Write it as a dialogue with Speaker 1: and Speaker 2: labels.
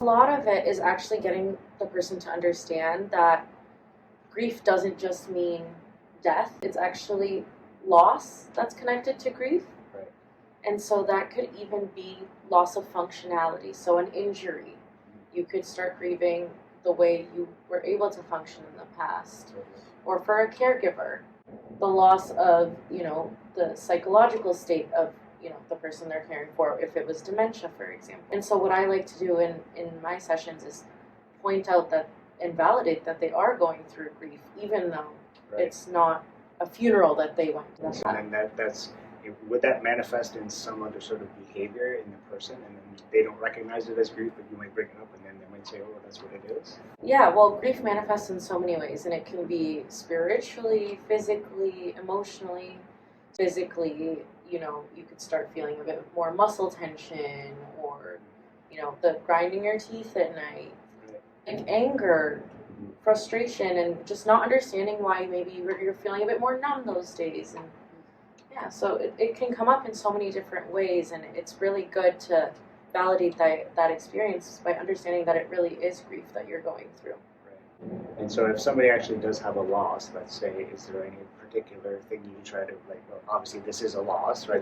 Speaker 1: A lot of it is actually getting the person to understand that grief doesn't just mean death, it's actually loss that's connected to grief.
Speaker 2: Right.
Speaker 1: And so that could even be loss of functionality. So, an injury, you could start grieving the way you were able to function in the past.
Speaker 2: Totally.
Speaker 1: Or for a caregiver, the loss of, the psychological state of, the person they're caring for, if it was dementia, for example. And so what I like to do in my sessions is point out that and validate that they are going through grief, even though
Speaker 2: Right.
Speaker 1: it's not a funeral that they went to.
Speaker 2: And then would that manifest in some other sort of behavior in the person, and then they don't recognize it as grief, but you might bring it up, and then they might say, "Oh, that's what it is."
Speaker 1: Yeah, well, grief manifests in so many ways, and it can be spiritually, physically, emotionally. Physically, you could start feeling a bit more muscle tension, or, the grinding your teeth at night, like anger, frustration, and just not understanding why maybe you're feeling a bit more numb those days. And yeah, so it can come up in so many different ways, and it's really good to validate that experience by understanding that it really is grief that you're going through.
Speaker 2: Right. And so if somebody actually does have a loss, let's say, is there any particular thing you try to, like, well, obviously this is a loss, right?